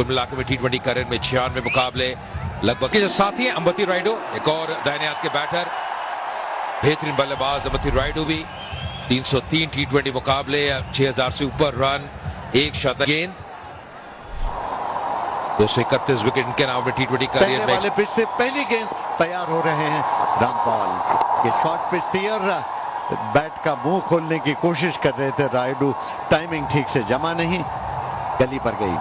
कुल मिलाकर में T20 करियर में 96 मुकाबले लगभग के जो साथी हैं अंबती रायडू, एक और दाहिने हाथ के बैटर, बेहतरीन बल्लेबाज अंबती रायडू भी 303 T20 मुकाबले, 6000 से ऊपर रन, एक शतक, गेंद 231 विकेट इनके नाम में T20 करियर में। वाले पिच से पहली गेंद तैयार हो रहे हैं रामपाल। ये शॉर्ट पिच थी और बैट का मुंह खोलने की कोशिश कर रहे थे रायडू, टाइमिंग ठीक से जमा नहीं, गली पर गई।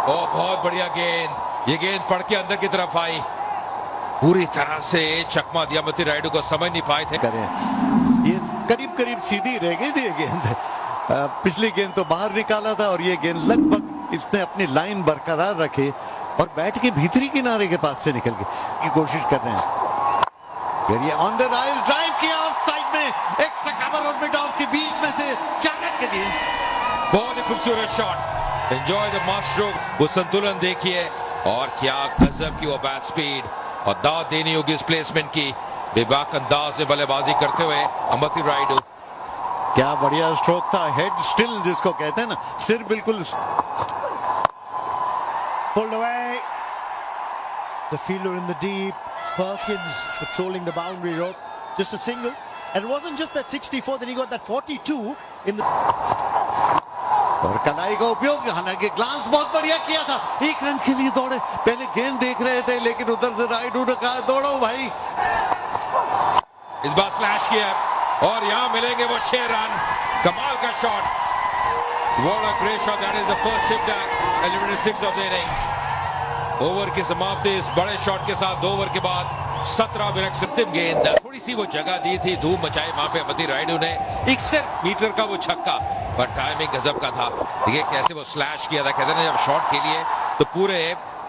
ओ बहुत बढ़िया गेंद, ये गेंद पड़ के अंदर की तरफ आई, पूरी तरह से चकमा दिया अंबती रायडू को, समझ नहीं पाए थे। करें ये करीब करीब सीधी रह गई थी ये गेंद, पिछली गेंद तो बाहर निकाला था और ये गेंद लगभग इसने अपनी लाइन बरकरार रखी और बैट के भीतरी किनारे के पास से निकल गई की कोशिश कर रहे हैं। ये ऑन द राइल ड्राइव किया ऑफ साइड में, एक्स्ट्रा कवर और मिड ऑफ के बीच में से 4 रन के लिए। बहुत ही खूबसूरत shot, enjoy the mass stroke, वो संतुलन देखिए और क्या गजब की वो बैट स्पीड, और दाद देनी होगी इस प्लेसमेंट की, बेबाक अंदाज में बल्लेबाजी करते हुए अंबती रायडू। क्या बढ़िया स्ट्रोक था, हेड स्टिल जिसको कहते हैं ना, सिर बिल्कुल। Pulled away, the fielder in the deep, Perkins patrolling the boundary rope, just a single, and it wasn't just that 64, then he got that 42 in the... और कलाई का उपयोग, हालांकि ग्लांस बहुत बढ़िया किया था, 1 रन के लिए दौड़े, पहले गेंद देख रहे थे लेकिन उधर से रायडू ने कहा दौड़ो भाई। इस बार स्लैश किया और यहां मिलेंगे वो 6 रन, कमाल का shot, what a great shot, that is the first hit that eliminated 6 of the innings। Over की समाप्ति इस बड़े शॉट के साथ 2 ओवर के बाद 17 मिनट अंतिम गेंद, थोड़ी सी वो जगह दी थी, धूम मचाई वहां पे अंबती रायडू ने, 61 मीटर का वो छक्का, पर टाइमिंग गजब का था। देखिए कैसे वो स्लैश किया था, कहते हैं जब शॉट खेलिए तो पूरे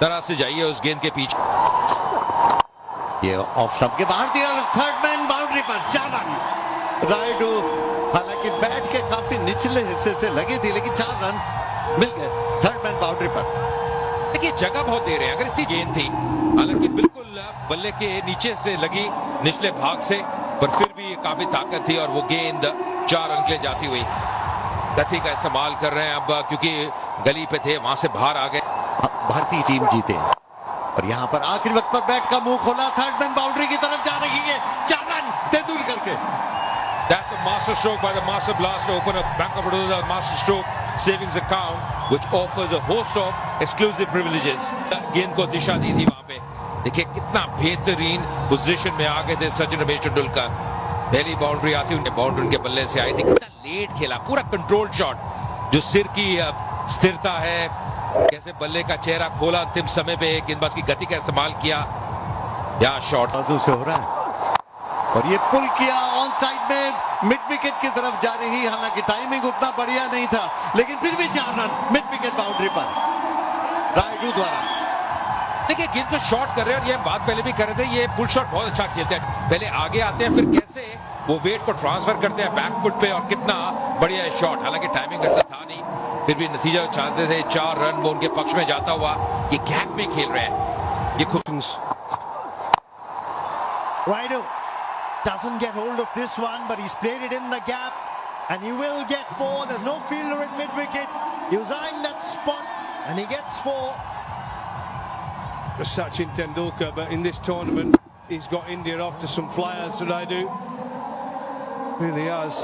तरह से जाइए उस गेंद के पीछे। ये ऑफ स्टंप के बाहर दिया, थर्ड मैन बाउंड्री पर 4 रन। रायडू हालांकि बैट के काफी निचले हिस्से से लगी थी लेकिन 4 रन मिल गए थर्ड मैन बाउंड्री पर। देखिए जगह बहुत दे रहे हैं, अगर इतनी गेंद थी, हालांकि बिल्कुल बल्ले के नीचे से लगी, निचले भाग से, पर फिर भी काफी ताकत थी और वो गेंद 4 रन के लिए जाती हुई। गति का इस्तेमाल कर रहे हैं अब, क्योंकि गली पे थे, वहां से बाहर आ गए। भारतीय टीम जीते और यहाँ पर आखिरी वक्त पर बैट का मुंह खोला, थर्ड मैन बाउंड्री की तरफ जा रही है, 4 रन तेंदुलकर के। That's a master stroke by the master blaster, open up Bank of Baroda master stroke savings account, which offers a host of exclusive privileges। गेंद को दिशा दी थी वहां पे, देखिए कितना बेहतरीन पोजीशन में आ गए थे सचिन रमेश तेंदुलकर। पहली बाउंड्री आती हुई बाउंड्री उनके बल्ले से आई थी, कितना लेट खेला, पूरा कंट्रोल शॉट, जो सिर की स्थिरता है, कैसे बल्ले का चेहरा खोला अंतिम समय पे, गेंदबाज की गति का इस्तेमाल किया, या शॉट बाजू से हो रहा है और ये पुल किया ऑन साइड में, मिड विकेट की तरफ जा रही, हालांकि टाइमिंग उतना बढ़िया नहीं था लेकिन फिर भी 4 रन मिड विकेट बाउंड्री पर रायडू द्वारा। देखिए गेंद को शॉट कर रहे हैं और ये बात पहले भी कर रहे थे, ये पुल शॉट बहुत अच्छा खेलते हैं, पहले आगे आते हैं फिर कैसे वो वेट को ट्रांसफर करते हैं बैक फुट पे, और कितना बढ़िया शॉट, हालांकि टाइमिंग ऐसा था नहीं, फिर भी नतीजा चाहते थे, 4 रन वो उनके पक्ष में जाता हुआ, ये गैप में खेल रहे हैं, ये खुद। Raidu doesn't get hold of this one, but he's played it in the gap, and he will get 4. There's no fielder at mid wicket. He was eyeing that spot, and he gets 4. Sachin Tendulkar, but in this tournament, he's got India off to some flyers. Raidu really has.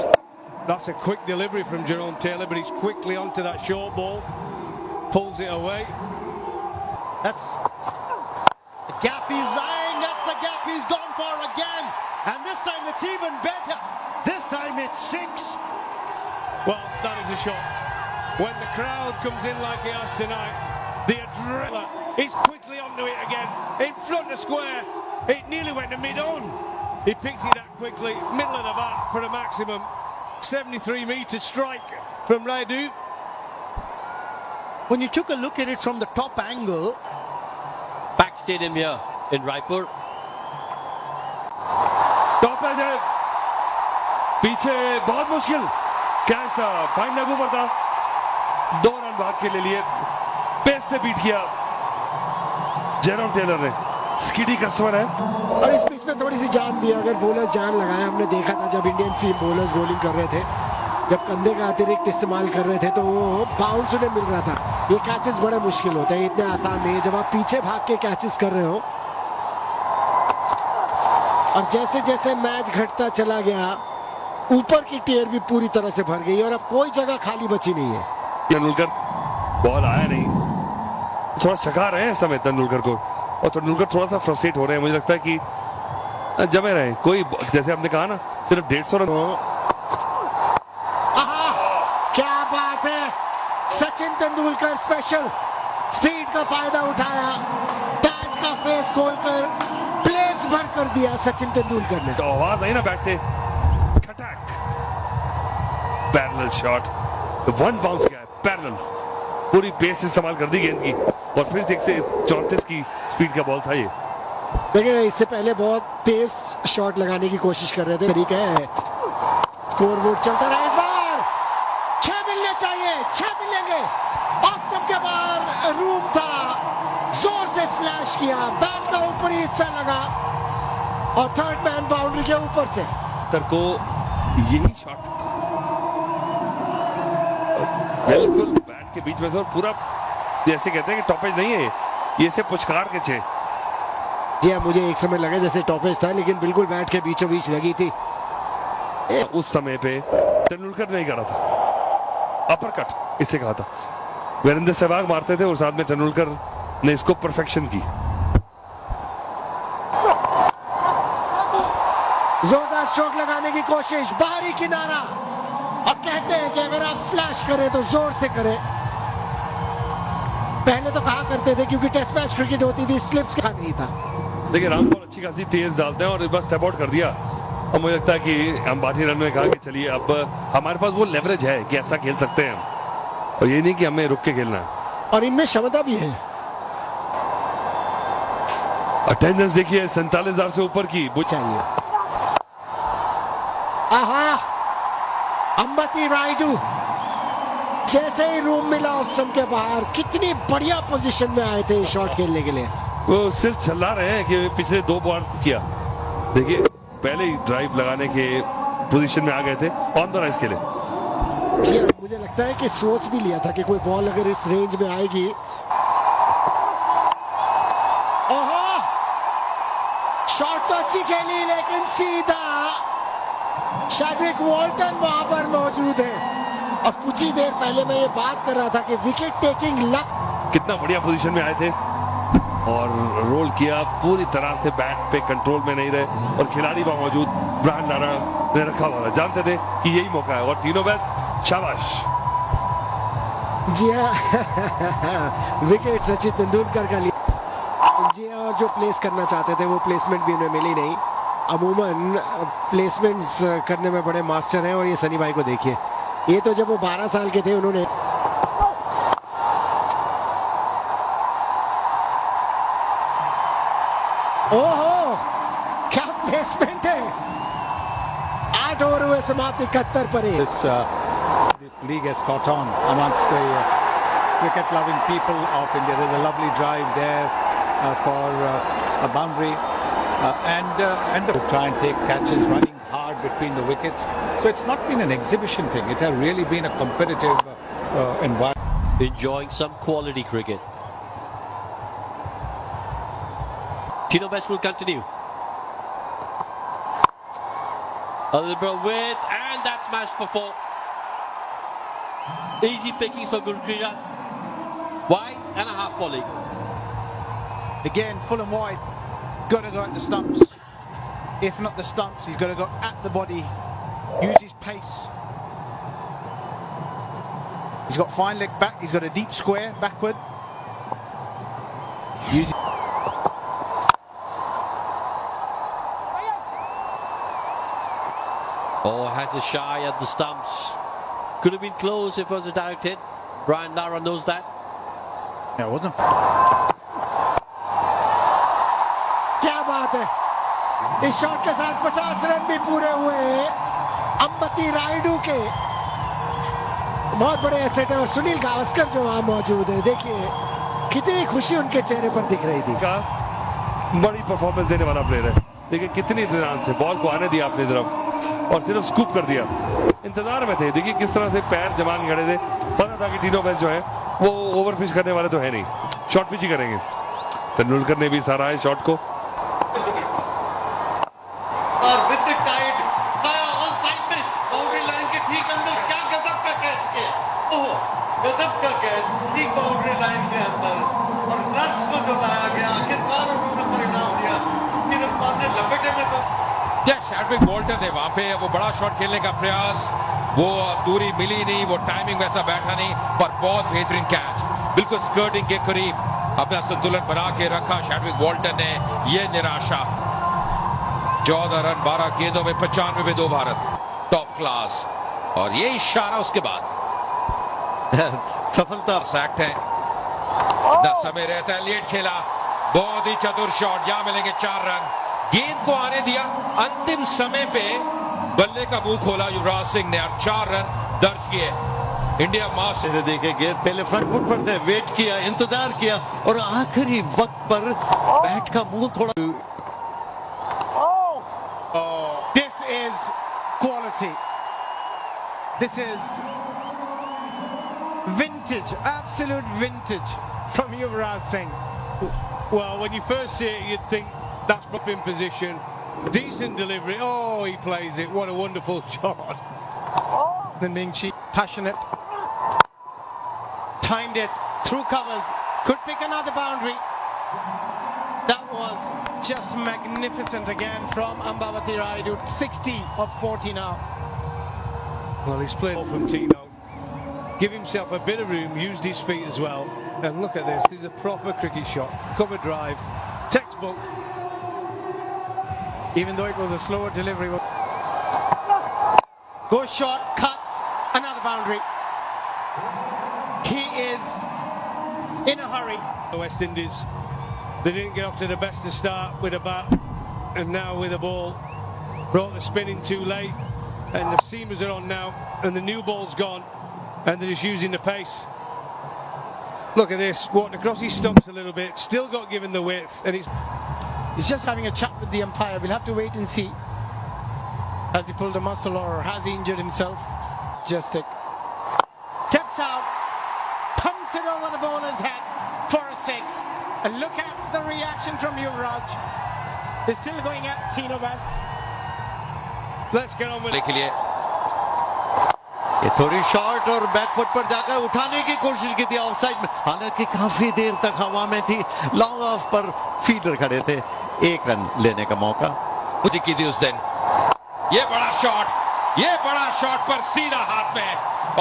That's a quick delivery from Jerome Taylor, but he's quickly onto that short ball, pulls it away. That's the gap he's eyeing. That's the gap he's gone for again. And this time it's even better. This time it's 6. Well, that is a shot. When the crowd comes in like it has tonight, the adrenaline is quickly onto it again. In front of square, it nearly went to mid-on. He picked it up quickly, middle of the bat for a maximum 73-meter strike from Raidu. When you took a look at it from the top angle, Pack Stadium here in Raipur. Top पे जाए, पीछे बहुत मुश्किल catch था, fine लागू पर था, 2 run भाग के ले लिए, पेस से बीट किया जेरोम टेलर ने, स्किडी कस्टमर है। और इस पिच में थोड़ी सी जान भी, अगर बॉलर्स जान लगाए, हमने देखा था जब इंडियन टीम बॉलर्स बॉलिंग कर रहे थे जब कंधे का अतिरिक्त इस्तेमाल कर रहे थे तो वो बाउंस उन्हें मिल रहा था। ये कैचेस बड़े मुश्किल होते हैं, इतने आसान नहीं है जब आप पीछे भाग के कैचेस कर रहे हो। और जैसे जैसे मैच घटता चला गया, ऊपर की टियर भी पूरी तरह से भर गई और अब कोई जगह खाली बची नहीं है। तेंदुलकर बॉल आया नहीं, थोड़ा सका रहे हैं इस समय तेंदुलकर को, और तेंदुलकर थोड़ा सा फ्रस्ट्रेट हो रहे हैं। मुझे लगता है कि जमे रहे, कोई जैसे आपने कहा ना सिर्फ 150 रन। क्या बात है, सचिन तेंदुलकर स्पेशल स्पीड का फायदा उठाया, बैट का फेस खोलकर प्लेस भर कर दिया सचिन तेंदुलकर ने। तो आवाज आई ना बैट से, खटक, पैरेलल शॉट, वन बाउंस गया, पैरेलल, पूरी पेस इस्तेमाल कर दी गेंद की, और फिर 134 की स्पीड का बॉल था ये। देखिए इससे पहले बहुत तेज शॉट लगाने की कोशिश कर रहे थे, तरीका है। स्कोर बोर्ड चलता रहा, इस बार 6 मिलने चाहिए, 6 मिलेंगे। ऑप्शन के बाहर रूम था, जोर से स्लैश किया, बैट का ऊपरी हिस्सा लगा और थर्ड मैन बाउंड्री के ऊपर से। को यही शॉट था, बिल्कुल बैट के बीच में से, और पूरा जैसे कहते हैं कि टॉपेज नहीं है ये, से पुचकार के छे। जी हाँ, मुझे एक समय लगा जैसे टॉपेज था, लेकिन बिल्कुल बैट के बीचों बीच लगी थी। उस समय पे तेंदुलकर नहीं करा था, अपरकट इसे कहा था, वीरेंद्र सहवाग मारते थे और साथ में तेंदुलकर ने इसको परफेक्शन की। जोरदार स्ट्रोक लगाने की कोशिश, बाहरी किनारा, और कहते हैं कि अगर आप स्लैश करें तो जोर से करें। पहले तो कहा करते थे क्योंकि टेस्ट मैच क्रिकेट होती थी, स्लिप्स का नहीं था। देखिए रामपाल अच्छी खासी तेज डालते हैं और बस स्टेप आउट कर दिया, और मुझे लगता है कि अंबानी रन में कहा कि चलिए अब हमारे पास वो लेवरेज है कि ऐसा खेल सकते हैं हम, और ये नहीं कि हमें रुक के खेलना है, और इनमें क्षमता भी है। अटेंडेंस देखिए 47,000 से ऊपर की चाहिए। आहा, अंबती रायडू जैसे ही रूम मिला ऑफ स्टंप के बाहर, कितनी बढ़िया पोजीशन में आए थे शॉट खेलने के लिए। वो सिर्फ चला रहे हैं कि पिछले 2 बार किया, देखिए पहले ही ड्राइव लगाने के पोजीशन में आ गए थे ऑन द राइज के लिए। जी हाँ, मुझे लगता है कि सोच भी लिया था कि कोई बॉल अगर इस रेंज में आएगी। ओहो, शॉट तो अच्छी खेली लेकिन सीधा शैड्रिक वॉल्टन वहां पर मौजूद है, और कुछ ही देर पहले मैं ये बात कर रहा था कि विकेट टेकिंग लक। कितना बढ़िया पोजीशन में आए थे और रोल किया, पूरी तरह से बैट पे कंट्रोल में नहीं रहे, और खिलाड़ी वहां मौजूद ब्रायन लारा ने रखा हुआ था, जानते थे कि यही मौका है, और तीनों बेस्ट, शाबाश। जी हाँ, विकेट सचिन तेंदुलकर का लिया। जी हाँ, और जो प्लेस करना चाहते थे वो प्लेसमेंट भी उन्हें मिली नहीं। अमूमन प्लेसमेंट्स करने में बड़े मास्टर हैं, और ये सनी भाई को देखिए, ये तो जब वो 12 साल के थे उन्होंने ओहो, क्या प्लेसमेंट है। 8 ओवर हुए समाप्त, 71 पर। This league has caught on amongst the cricket-loving people of India. There's a lovely drive there for a boundary, and they try and take catches running hard between the wickets. So it's not been an exhibition thing. It has really been a competitive environment. Enjoying some quality cricket. Tino Best will continue. Alibra with, and that's smashed for 4. Easy pickings for Gurpreet. Wide and a half volley. Again, full and wide. Got to go at the stumps. If not the stumps, he's got to go at the body. Use his pace. He's got fine leg back. He's got a deep square backward. Use. Oh, has a shy at the stumps. Could have been close if it was a direct hit. Brian Lara knows that. Yeah, it wasn't. क्या बात है, इस shot के साथ 50 run भी पूरे हुए अंबती रायडू के। बहुत बड़े एसेट है, और सुनील गावस्कर जो वहां मौजूद है, देखिए कितनी खुशी उनके चेहरे पर दिख रही थी। बड़ी परफॉर्मेंस देने वाला प्लेयर है, देखिए कितनी ध्यान से बॉल को आने दिया अपनी तरफ, और सिर्फ स्कूप कर दिया। इंतजार में थे, देखिए किस तरह से पैर जमा के खड़े थे, पता था कि टीनो बेस्ट जो है वो ओवर पिच करने वाले तो है नहीं, शॉर्ट पिच ही करेंगे। तेंदुलकर ने भी सहारा है शॉट को। और विद द टाइड आया ऑन साइड में बाउंड्री लाइन के ठीक अंदर, क्या गजब का कैच किया, ओह गजब का कैच ठीक बाउंड्री लाइन के अंदर, और रन्स को जताया गया। आखिरकार उन्होंने परिणाम दिया, क्योंकि रफ्तार ने लपेटे में तो शैडविक वॉल्टर ने वहां पे वो बड़ा शॉट खेलने का प्रयास, वो दूरी मिली नहीं, वो टाइमिंग वैसा बैठा नहीं, पर बहुत बेहतरीन कैच, बिल्कुल स्कर्टिंग के करीब अपना संतुलन बना के रखा शैडविक वॉल्टर ने। ये निराशा, 14 रन 12 गेंदों में 95 पे 2 भारत, टॉप क्लास। और ये इशारा उसके बाद सफलता सैक्ट है, 10 समय रहता है, लेट खेला, बहुत ही चतुर शॉट, यहां मिलेंगे 4 रन। गेंद को आने दिया, अंतिम समय पे बल्ले का मुंह खोला युवराज सिंह ने और 4 रन दर्ज किए। इंडिया मास्टर से देखे गेंद पहले फ्रंट फुट पर थे, वेट किया, इंतजार किया, और आखिरी वक्त पर बैट का मुंह थोड़ा। This is quality. This is vintage, absolute vintage from Yuvraj Singh. Well, when you first see it, you'd think that's up in position. Decent delivery. Oh, he plays it. What a wonderful shot. The Mingchi, passionate. Timed it, through covers, could pick another boundary. That was just magnificent again from Ambavati Rayudu. 60 of 40 now. Well, he's played from Tino. Give himself a bit of room, used his feet as well. And look at this. This is a proper cricket shot. Cover drive. Textbook. Even though it was a slower delivery. Goes short, cuts, another boundary. He is in a hurry. The West Indies, they didn't get off to the best of start with a bat, and now with a ball. Brought the spin in too late, and the seamers are on now, and the new ball's gone, and they're just using the pace. Look at this, walking across his stumps a little bit, still got given the width, and He's just having a chat with the umpire. We'll have to wait and see. Has he pulled a muscle or has he injured himself? Just take. Steps out, pumps it over the bowler's head for a 6. And look at the reaction from Yuvraj. He's still going at Tino Best. let's get on with it. के लिए ये थोड़ी short और back foot पर जाकर उठाने की कोशिश की थी ऑफ साइड में, हालांकि काफी देर तक हवा में थी, लॉन्ग ऑफ पर फील्डर खड़े थे, 1 रन लेने का मौका मुझे की थी उस दिन। ये बड़ा शॉट पर सीधा हाथ में,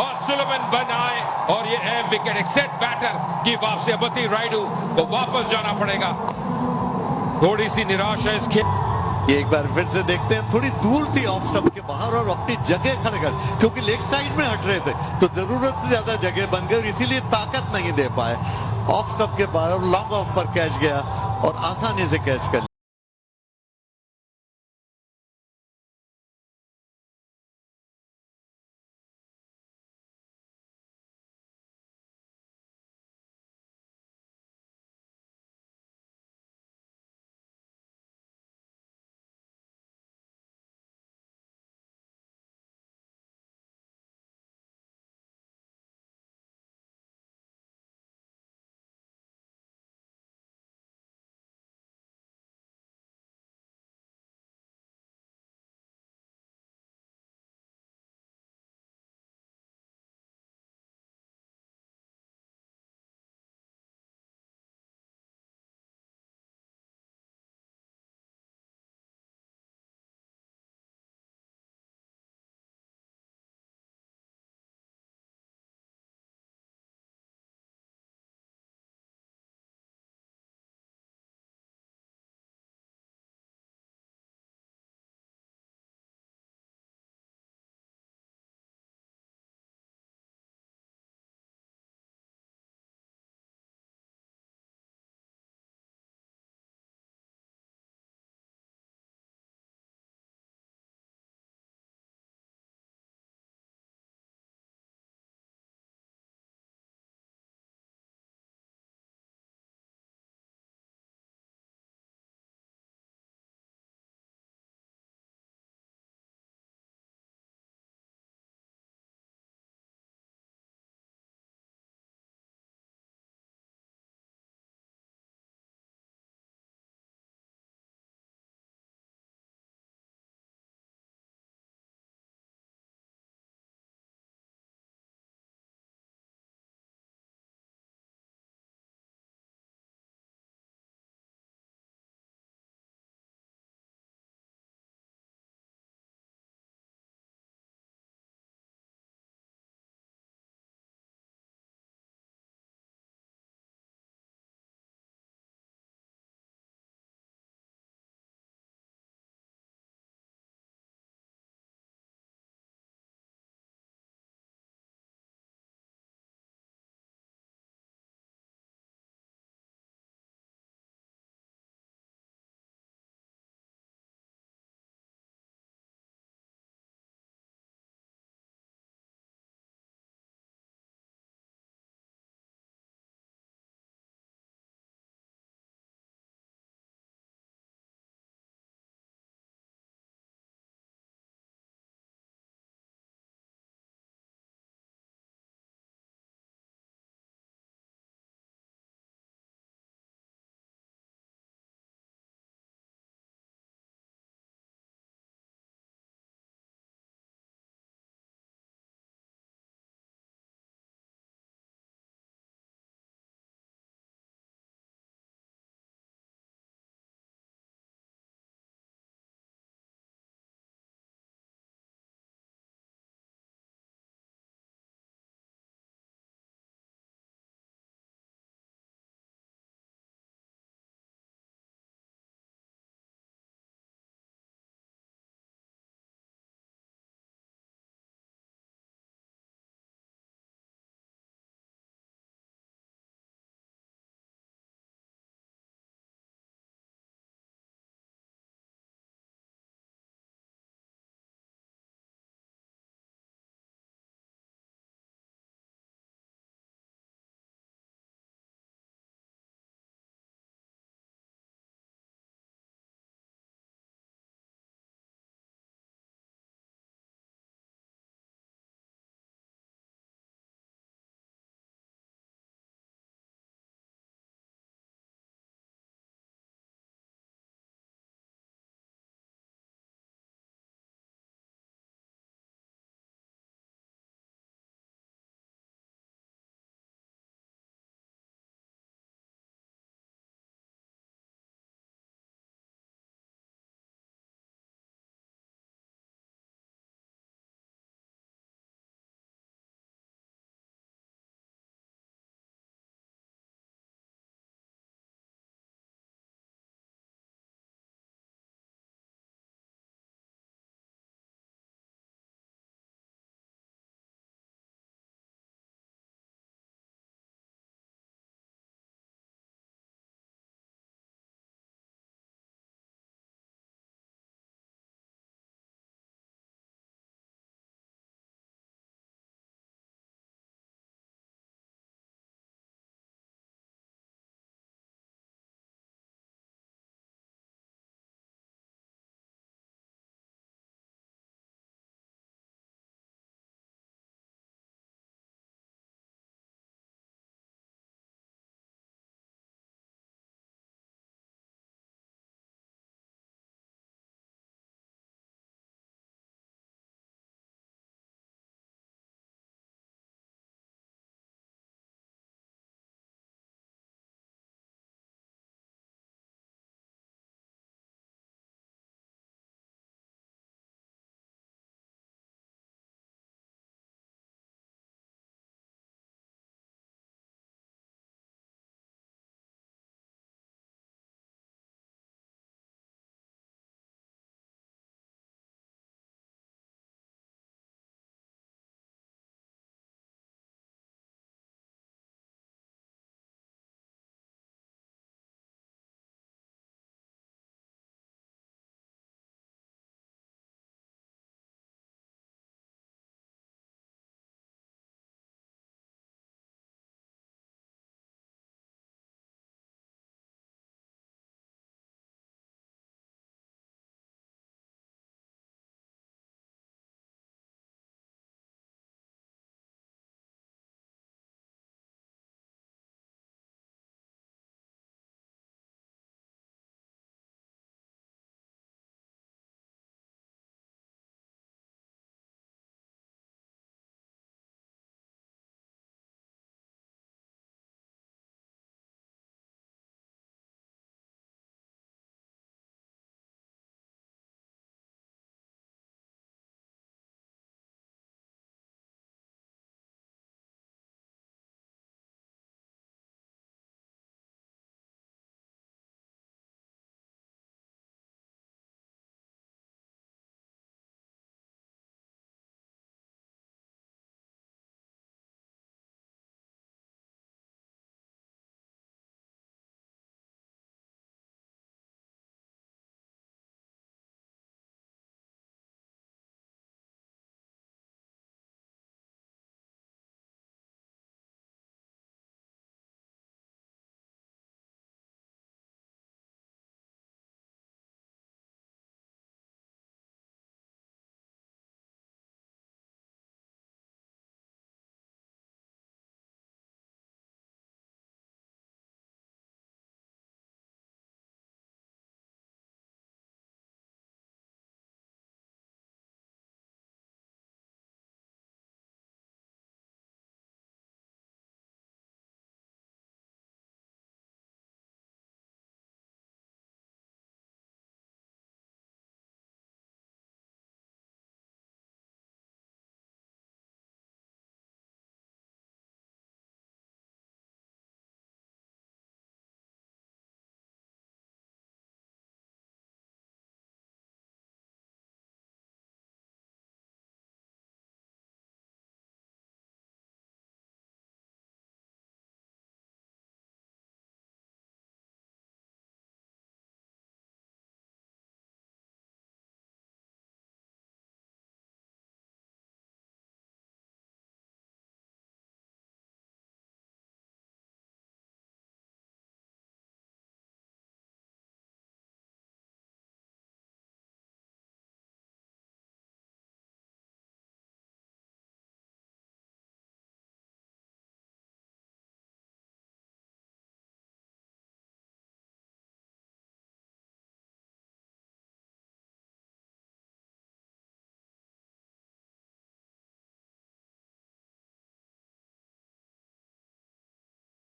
और सुलेमान बन आए, और ये अहम विकेट, एक सेट बैटर की वापसी। अम्बती रायडू को वापस जाना पड़ेगा, थोड़ी सी निराशा इस खेल। ये एक बार फिर से देखते हैं, थोड़ी दूर थी ऑफ स्टंप के बाहर और अपनी जगह खड़े कर, क्योंकि लेग साइड में हट रहे थे तो जरूरत से ज्यादा जगह बन गई और इसीलिए ताकत नहीं दे पाए। ऑफ स्टंप के बाहर लॉन्ग ऑफ पर कैच गया और आसानी से कैच कर